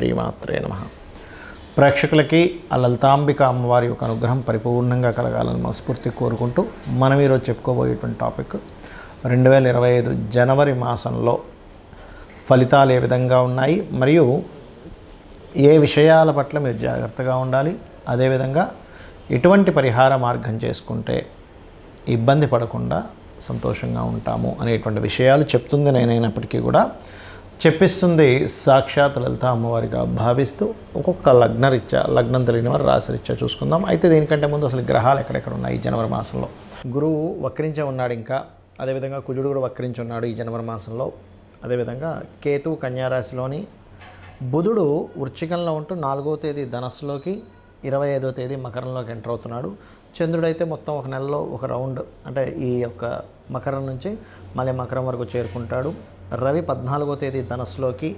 శ్రీమాత్రే నమః. ప్రేక్షకులకి ఆ లలితాంబిక అమ్మవారి యొక్క అనుగ్రహం పరిపూర్ణంగా కలగాలని మనస్ఫూర్తి కోరుకుంటూ మనం ఈరోజు చెప్పుకోబోయేటువంటి టాపిక్ 2025 జనవరి మాసంలో ఫలితాలు ఏ విధంగా ఉన్నాయి, మరియు ఏ విషయాల పట్ల మీరు జాగ్రత్తగా ఉండాలి, అదేవిధంగా ఎటువంటి పరిహార మార్గం చేసుకుంటే ఇబ్బంది పడకుండా సంతోషంగా ఉంటాము అనేటువంటి విషయాలు చెప్తుంది నేనైనప్పటికీ కూడా చెప్పిస్తుంది సాక్షాత్ లలిత అమ్మవారిగా భావిస్తూ ఒక్కొక్క లగ్నం తెలియని వారు రాశిరీత్యా చూసుకుందాం. అయితే దీనికంటే ముందు అసలు గ్రహాలు ఎక్కడెక్కడ ఉన్నాయి ఈ జనవరి మాసంలో. గురువు వక్రించే ఉన్నాడు, ఇంకా అదేవిధంగా కుజుడు కూడా వక్రించి ఉన్నాడు ఈ జనవరి మాసంలో. అదేవిధంగా కేతు కన్యారాశిలోని, బుధుడు వృశ్చికంలో ఉంటూ 4వ తేదీ ధనస్సులోకి, 25వ తేదీ మకరంలోకి ఎంటర్ అవుతున్నాడు. చంద్రుడైతే మొత్తం ఒక నెలలో ఒక రౌండ్, అంటే ఈ యొక్క మకరం నుంచి మళ్ళీ మకరం వరకు చేరుకుంటాడు. రవి 14వ తేదీ ధనస్సులోకి,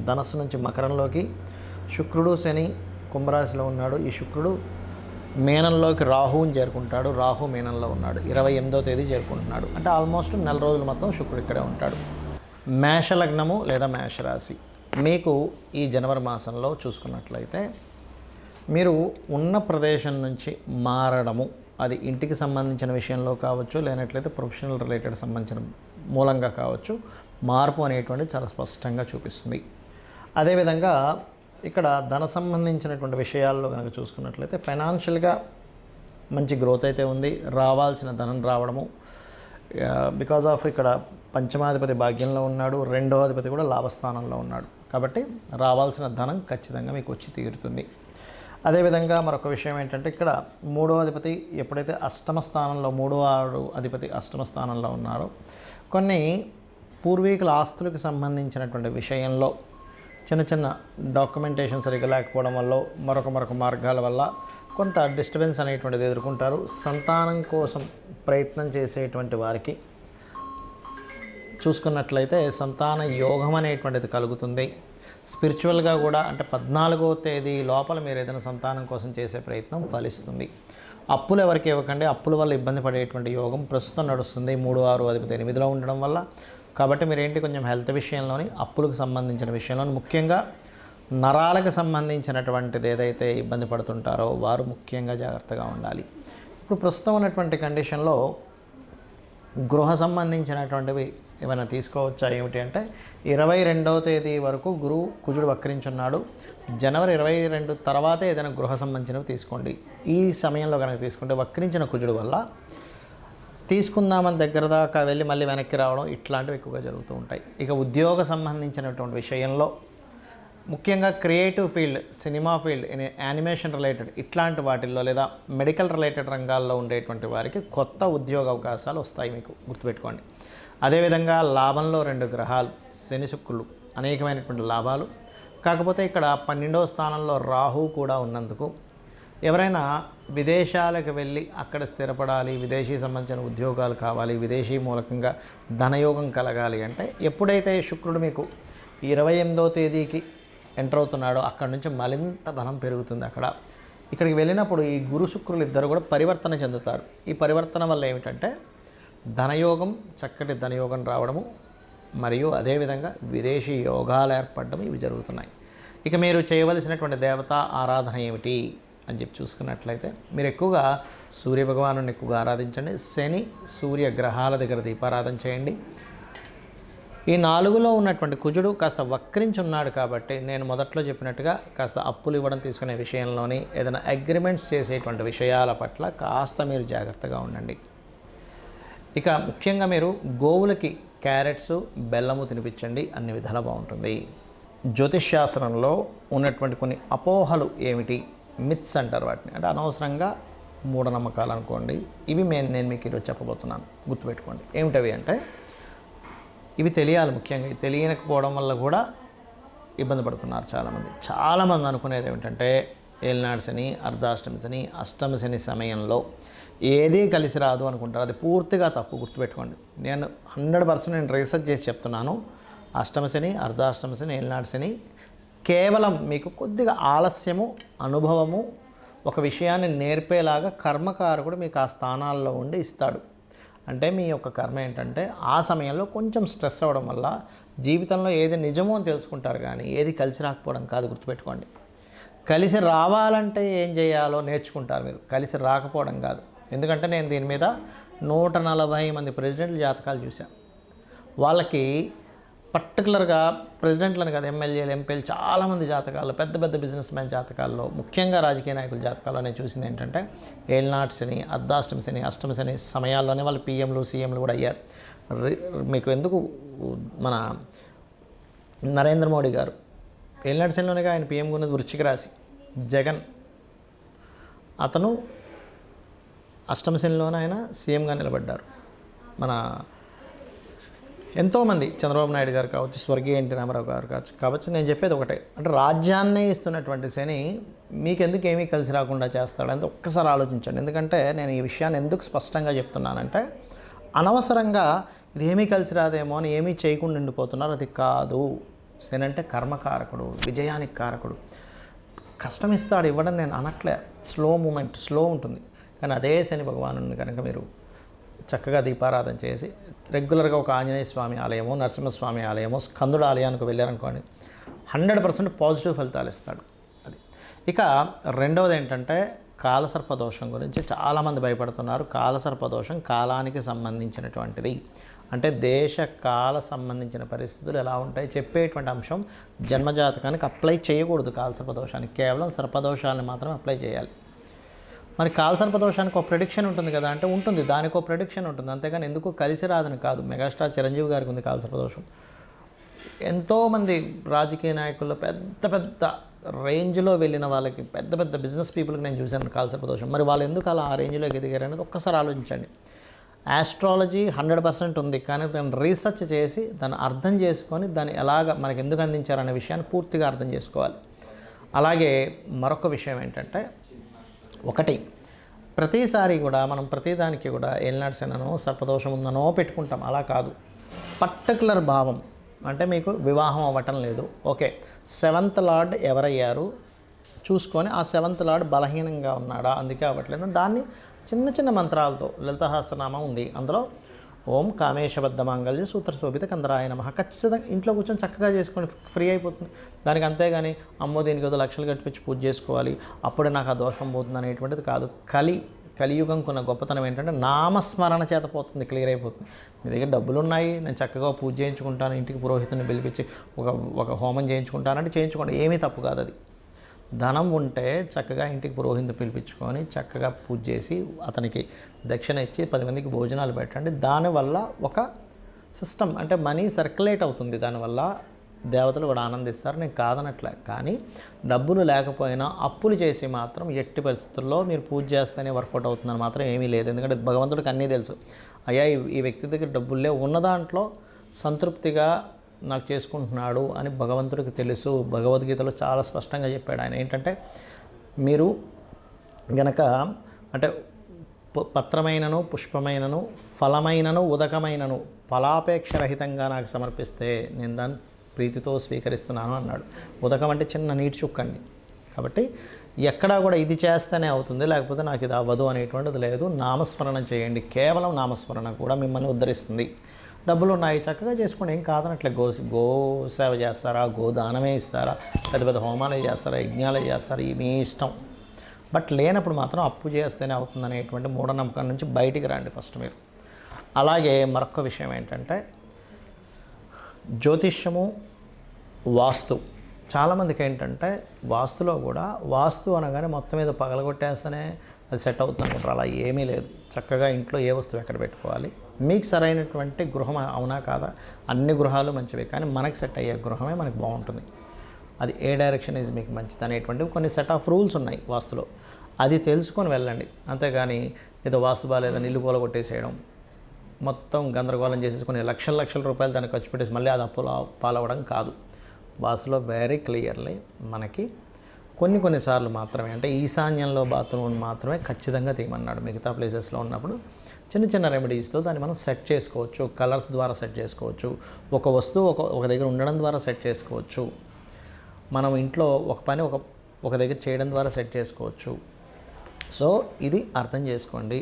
ధనస్సు నుంచి మకరంలోకి, శుక్రుడు శని కుంభరాశిలో ఉన్నాడు. ఈ శుక్రుడు మీనంలోకి రాహువుని చేరుకుంటాడు, రాహు మీనంలో ఉన్నాడు. 28వ తేదీ చేరుకుంటున్నాడు. అంటే ఆల్మోస్ట్ నెల రోజులు మొత్తం శుక్రుడు ఇక్కడే ఉంటాడు. మేషలగ్నము లేదా మేషరాశి మీకు ఈ జనవరి మాసంలో చూసుకున్నట్లయితే మీరు ఉన్న ప్రదేశం నుంచి మారడము, అది ఇంటికి సంబంధించిన విషయంలో కావచ్చు, లేనట్లయితే ప్రొఫెషనల్ రిలేటెడ్ సంబంధించిన మూలంగా కావచ్చు, మార్పు అనేటువంటిది చాలా స్పష్టంగా చూపిస్తుంది. అదేవిధంగా ఇక్కడ ధన సంబంధించినటువంటి విషయాల్లో కనుక చూసుకున్నట్లయితే ఫైనాన్షియల్గా మంచి గ్రోత్ అయితే ఉంది. రావాల్సిన ధనం రావడము, బికాజ్ ఆఫ్ ఇక్కడ పంచమాధిపతి భాగ్యంలో ఉన్నాడు, 2వ అధిపతి కూడా లాభస్థానంలో ఉన్నాడు. కాబట్టి రావాల్సిన ధనం ఖచ్చితంగా మీకు వచ్చి తీరుతుంది. అదేవిధంగా మరొక విషయం ఏంటంటే ఇక్కడ 3వ అధిపతి ఎప్పుడైతే అష్టమ స్థానంలో, 3వ అధిపతి అష్టమ స్థానంలో ఉన్నారో, కొన్ని పూర్వీకుల ఆస్తులకు సంబంధించినటువంటి విషయంలో చిన్న చిన్న డాక్యుమెంటేషన్ సరిగ్గా లేకపోవడం వల్ల, మరొక మార్గాల వల్ల కొంత డిస్టర్బెన్స్ అనేటువంటిది ఎదుర్కొంటారు. సంతానం కోసం ప్రయత్నం చేసేటువంటి వారికి చూసుకున్నట్లయితే సంతాన యోగం అనేటువంటిది కలుగుతుంది. స్పిరిచువల్గా కూడా, అంటే 14వ తేదీ లోపల మీరు ఏదైనా సంతానం కోసం చేసే ప్రయత్నం ఫలిస్తుంది. అప్పులు ఎవరికి ఇవ్వకండి, అప్పుల వల్ల ఇబ్బంది పడేటువంటి యోగం ప్రస్తుతం నడుస్తుంది 3, 6 అధిపతి 8లో ఉండడం వల్ల. కాబట్టి మీరేంటి కొంచెం హెల్త్ విషయంలోని, అప్పులకు సంబంధించిన విషయంలోని, ముఖ్యంగా నరాలకు సంబంధించినటువంటిది ఏదైతే ఇబ్బంది పడుతుంటారో వారు ముఖ్యంగా జాగ్రత్తగా ఉండాలి. ఇప్పుడు ప్రస్తుతం ఉన్నటువంటి కండిషన్లో గృహ సంబంధించినటువంటివి ఏమైనా తీసుకోవచ్చా ఏమిటి అంటే, 22వ తేదీ వరకు కుజుడు వక్రించున్నాడు. జనవరి 22 తర్వాతే ఏదైనా గృహ సంబంధించినవి తీసుకోండి. ఈ సమయంలో కనుక తీసుకుంటే వక్రించిన కుజుడు వల్ల తీసుకుందామని దగ్గర దాకా వెళ్ళి మళ్ళీ వెనక్కి రావడం ఇట్లాంటివి ఎక్కువగా జరుగుతూ ఉంటాయి. ఇక ఉద్యోగ సంబంధించినటువంటి విషయంలో ముఖ్యంగా creative field, cinema field, animation related ఇట్లాంటి వాటిల్లో, లేదా మెడికల్ రిలేటెడ్ రంగాల్లో ఉండేటువంటి వారికి కొత్త ఉద్యోగ అవకాశాలు వస్తాయి, మీకు గుర్తుపెట్టుకోండి. అదేవిధంగా లాభంలో 2 గ్రహాలు శని శుక్రులు, అనేకమైనటువంటి లాభాలు. కాకపోతే ఇక్కడ 12వ స్థానంలో రాహు కూడా ఉన్నందుకు ఎవరైనా విదేశాలకు వెళ్ళి అక్కడ స్థిరపడాలి, విదేశీ సంబంధించిన ఉద్యోగాలు కావాలి, విదేశీ మూలకంగా ధనయోగం కలగాలి అంటే, ఎప్పుడైతే శుక్రుడు మీకు 28వ తేదీకి ఎంటర్ అవుతున్నాడో అక్కడి నుంచి మరింత బలం పెరుగుతుంది. ఇక్కడికి వెళ్ళినప్పుడు ఈ గురు శుక్రులు ఇద్దరు కూడా పరివర్తన చెందుతారు. ఈ పరివర్తన వల్ల ఏమిటంటే ధనయోగం, చక్కటి ధనయోగం రావడము, మరియు అదేవిధంగా విదేశీ యోగాలు ఏర్పడడం, ఇవి జరుగుతున్నాయి. ఇక మీరు చేయవలసినటువంటి దేవతా ఆరాధన ఏమిటి అని చెప్పి చూసుకున్నట్లయితే మీరు ఎక్కువగా సూర్య భగవాను ఎక్కువగా ఆరాధించండి. శని సూర్య గ్రహాల దగ్గర దీపారాధన చేయండి. ఈ 4లో ఉన్నటువంటి కుజుడు కాస్త వక్రించి ఉన్నాడు కాబట్టి నేను మొదట్లో చెప్పినట్టుగా కాస్త అప్పులు ఇవ్వడం తీసుకునే విషయంలోని, ఏదైనా అగ్రిమెంట్స్ చేసేటువంటి విషయాల పట్ల కాస్త మీరు జాగ్రత్తగా ఉండండి. ఇక ముఖ్యంగా మీరు గోవులకి క్యారెట్స్, బెల్లము తినిపించండి, అన్ని విధాలా బాగుంటుంది. జ్యోతిష్శాస్త్రంలో ఉన్నటువంటి కొన్ని అపోహలు ఏమిటి, మిత్స్ అంటారు వాటిని, అంటే అనవసరంగా మూఢనమ్మకాలు అనుకోండి. ఇవి నేను మీకు ఈరోజు చెప్పబోతున్నాను, గుర్తుపెట్టుకోండి. ఏమిటవి అంటే ఇవి తెలియాలి. ముఖ్యంగా తెలియకపోవడం వల్ల కూడా ఇబ్బంది పడుతున్నారు చాలామంది అనుకునేది ఏమిటంటే ఏలినాడు శని, అర్ధాష్టమి శని, అష్టమి శని సమయంలో ఏదీ కలిసి రాదు అనుకుంటారు. అది పూర్తిగా తప్పు, గుర్తుపెట్టుకోండి. నేను 100% నేను రీసెర్చ్ చేసి చెప్తున్నాను. అష్టమ శని, అర్ధాష్టమ శని, ఏలినాడు శని కేవలం మీకు కొద్దిగా ఆలస్యము, అనుభవము, ఒక విషయాన్ని నేర్పేలాగా కర్మకారకుడు మీకు ఆ స్థానాల్లో ఉండి ఇస్తాడు. అంటే మీ యొక్క కర్మ ఏంటంటే ఆ సమయంలో కొంచెం స్ట్రెస్ అవ్వడం వల్ల జీవితంలో ఏది నిజమో అని తెలుసుకుంటారు, కానీ ఏది కలిసి రాకపోవడం కాదు. గుర్తుపెట్టుకోండి, కలిసి రావాలంటే ఏం చేయాలో నేర్చుకుంటారు మీరు, కలిసి రాకపోవడం కాదు. ఎందుకంటే నేను దీని మీద 140 మంది ప్రెసిడెంట్ల జాతకాలు చూశాను. వాళ్ళకి పర్టికులర్గా ప్రెసిడెంట్లను కాదు, ఎమ్మెల్యేలు, ఎంపీలు, చాలామంది జాతకాల్లో, పెద్ద పెద్ద బిజినెస్ మ్యాన్ జాతకాల్లో, ముఖ్యంగా రాజకీయ నాయకుల జాతకాల్లో నేను చూసింది ఏంటంటే ఏళ్ళనాటి శని, అర్ధాష్టమి శని, అష్టమి శని సమయాల్లోనే వాళ్ళు పీఎంలు సీఎంలు కూడా అయ్యారు. మీకు ఎందుకు, మన నరేంద్ర మోడీ గారు ఏళ్ళనాటి శనిలోనే ఆయన పీఎంగా ఉన్నది వృశ్చిక రాశి. జగన్ అతను అష్టమ శనిలోనే ఆయన సీఎంగా నిలబడ్డారు. మన ఎంతోమంది చంద్రబాబు నాయుడు గారు కావచ్చు, స్వర్గీయ ఎన్టీ రామారావు గారు కావచ్చు. నేను చెప్పేది ఒకటే, అంటే రాజ్యాన్నే ఇస్తున్నటువంటి శని మీకెందుకు ఏమీ కలిసి రాకుండా చేస్తాడంటే ఒక్కసారి ఆలోచించండి. ఎందుకంటే నేను ఈ విషయాన్ని ఎందుకు స్పష్టంగా చెప్తున్నానంటే, అనవసరంగా ఇది ఏమీ కలిసి రాదేమో అని ఏమీ చేయకుండా ఉండిపోతున్నారు. అది కాదు. శని అంటే కర్మకారకుడు, విజయానికి కారకుడు. కష్టం ఇస్తాడు, ఇవ్వడం నేను అనట్లే. స్లో మూమెంట్, స్లో ఉంటుంది. కానీ అదే శని భగవాను కనుక మీరు చక్కగా దీపారాధన చేసి రెగ్యులర్గా ఒక ఆంజనేయ స్వామి ఆలయమో, నరసింహస్వామి ఆలయమో, స్కందుడు ఆలయానికి వెళ్ళారనుకోండి, 100% పాజిటివ్ ఫలితాలు ఇస్తాడు. అది. ఇక రెండవది ఏంటంటే కాలసర్పదోషం గురించి చాలామంది భయపడుతున్నారు. కాలసర్పదోషం కాలానికి సంబంధించినటువంటిది. అంటే దేశ కాల సంబంధించిన పరిస్థితులు ఎలా ఉంటాయి చెప్పేటువంటి అంశం. జన్మజాతకానికి అప్లై చేయకూడదు కాలసర్పదోషానికి, కేవలం సర్పదోషాలను మాత్రం అప్లై చేయాలి. మరి కాలసర్పదోషానికి ఒక ప్రెడిక్షన్ ఉంటుంది కదా అంటే ఉంటుంది, దానికి ఒక ప్రెడిక్షన్ ఉంటుంది, అంతేగాని ఎందుకు కలిసి రాదని కాదు. మెగాస్టార్ చిరంజీవి గారికి ఉంది కాలసర్పదోషం. ఎంతోమంది రాజకీయ నాయకుల్లో పెద్ద పెద్ద రేంజ్లో వెళ్ళిన వాళ్ళకి, పెద్ద పెద్ద బిజినెస్ పీపుల్కి నేను చూశాను కాలసర్పదోషం. మరి వాళ్ళు ఎందుకు అలా ఆ రేంజ్లోకి ఎదిగారు అనేది ఒక్కసారి ఆలోచించండి. ఆస్ట్రాలజీ 100% ఉంది, కానీ దాన్ని రీసెర్చ్ చేసి దాన్ని అర్థం చేసుకొని దాన్ని ఎలాగ మనకి ఎందుకు అందించారనే విషయాన్ని పూర్తిగా అర్థం చేసుకోవాలి. అలాగే మరొక విషయం ఏంటంటే, ఒకటి, ప్రతిసారి కూడా మనం ప్రతిదానికి కూడా ఏలినాటి శననో సర్పదోషం ఉందనో పెట్టుకుంటాం. అలా కాదు. పర్టికులర్ భావం అంటే మీకు వివాహం అవ్వటం లేదు, ఓకే, 7th లార్డ్ ఎవరయ్యారు చూసుకొని ఆ 7th లార్డ్ బలహీనంగా ఉన్నాడా, అందుకే అవ్వట్లేదు, దాన్ని చిన్న చిన్న మంత్రాలతో, లలిత సహస్రనామం ఉంది, అందులో ఓం కామేశబద్ధ మాంగళ్య సూత్ర శోభిత కందరాయ నమః ఖచ్చితంగా ఇంట్లో కూర్చొని చక్కగా చేసుకొని ఫ్రీ అయిపోతుంది దానికి. అంతేగాని అమ్మో దీనికి ఏదో లక్షలు కట్టించి పూజ చేసుకోవాలి అప్పుడే నాకు ఆ దోషం పోతుంది అనేటువంటిది కాదు. కలియుగం కొన్న గొప్పతనం ఏంటంటే నామస్మరణ చేత పోతుంది, క్లియర్ అయిపోతుంది. మీ దగ్గర డబ్బులు ఉన్నాయి, నేను చక్కగా పూజ చేయించుకుంటాను, ఇంటికి పురోహితుని పిలిపించి ఒక హోమం చేయించుకుంటానంటే చేయించుకోండి, ఏమీ తప్పు కాదు. అది ధనం ఉంటే చక్కగా ఇంటికి పురోహితుని పిలిపించుకొని చక్కగా పూజ చేసి అతనికి దక్షిణ ఇచ్చి 10 మందికి భోజనాలు పెట్టండి. దానివల్ల ఒక సిస్టమ్ అంటే మనీ సర్క్యులేట్ అవుతుంది, దానివల్ల దేవతలు కూడా ఆనందిస్తారు, నేను కాదనట్లే. కానీ డబ్బులు లేకపోయినా అప్పులు చేసి మాత్రం ఎట్టి పరిస్థితుల్లో మీరు పూజ చేస్తేనే వర్కౌట్ అవుతుందని మాత్రం ఏమీ లేదు. ఎందుకంటే భగవంతుడికి అన్నీ తెలుసు. అయ్యా ఈ వ్యక్తి దగ్గర డబ్బులే ఉన్న దాంట్లో సంతృప్తిగా నాకు చేసుకుంటున్నాడు అని భగవంతుడికి తెలుసు. భగవద్గీతలో చాలా స్పష్టంగా చెప్పాడు ఆయన. ఏంటంటే మీరు గనక అంటే పత్రమైనను, పుష్పమైనను, ఫలమైనను, ఉదకమైనను ఫలాపేక్షరహితంగా నాకు సమర్పిస్తే నేను దాన్ని ప్రీతితో స్వీకరిస్తున్నాను అన్నాడు. ఉదకం అంటే చిన్న నీటి చుక్కండి. కాబట్టి ఎక్కడా కూడా ఇది చేస్తేనే అవుతుంది, లేకపోతే నాకు ఇది అవ్వదు అనేటువంటిది లేదు. నామస్మరణ చేయండి, కేవలం నామస్మరణ కూడా మిమ్మల్ని ఉద్ధరిస్తుంది. డబ్బులు ఉన్నాయి చక్కగా చేసుకోండి, ఏం కాదనట్లే. గో సేవ చేస్తారా, గోదానమే ఇస్తారా, పెద్ద పెద్ద హోమాలే చేస్తారా, యజ్ఞాలే చేస్తారా, మీ ఇష్టం. బట్ లేనప్పుడు మాత్రం అప్పు చేస్తేనే అవుతుంది అనేటువంటి మూఢనమ్మకం నుంచి బయటికి రండి ఫస్ట్ మీరు. అలాగే మరొక విషయం ఏంటంటే జ్యోతిష్యము, వాస్తు. చాలామందికి ఏంటంటే వాస్తులో కూడా వాస్తు అనగానే మొత్తం మీద పగలగొట్టేస్తేనే అది సెట్ అవుతుంది అనుకుంటారు. అలా ఏమీ లేదు. చక్కగా ఇంట్లో ఏ వస్తువు ఎక్కడ పెట్టుకోవాలి, మీకు సరైనటువంటి గృహం అవునా కాదా, అన్ని గృహాలు మంచివే, కానీ మనకి సెట్ అయ్యే గృహమే మనకి బాగుంటుంది. అది ఏ డైరెక్షన్ ఈజ్ మీకు మంచిది అనేటువంటివి కొన్ని సెట్ ఆఫ్ రూల్స్ ఉన్నాయి వాస్తులో, అది తెలుసుకొని వెళ్ళండి. అంతేగాని ఏదో వాస్తు బాగాలేదని ఇల్లు కూలగొట్టేసేయడం, మొత్తం గందరగోళం చేసేసుకుని లక్షల రూపాయలు దాన్ని ఖర్చు పెట్టేసి మళ్ళీ అది అప్పులు పాలవడం కాదు. వాస్తులో వెరీ క్లియర్లీ మనకి కొన్నిసార్లు మాత్రమే, అంటే ఈశాన్యంలో బాత్రూమ్ మాత్రమే ఖచ్చితంగా తీయమన్నాడు. మిగతా ప్లేసెస్లో ఉన్నప్పుడు చిన్న రెమెడీస్తో దాన్ని మనం సెట్ చేసుకోవచ్చు. కలర్స్ ద్వారా సెట్ చేసుకోవచ్చు, ఒక వస్తువు ఒక దగ్గర ఉండడం ద్వారా సెట్ చేసుకోవచ్చు, మనం ఇంట్లో ఒక పని ఒక దగ్గర చేయడం ద్వారా సెట్ చేసుకోవచ్చు. సో ఇది అర్థం చేసుకోండి.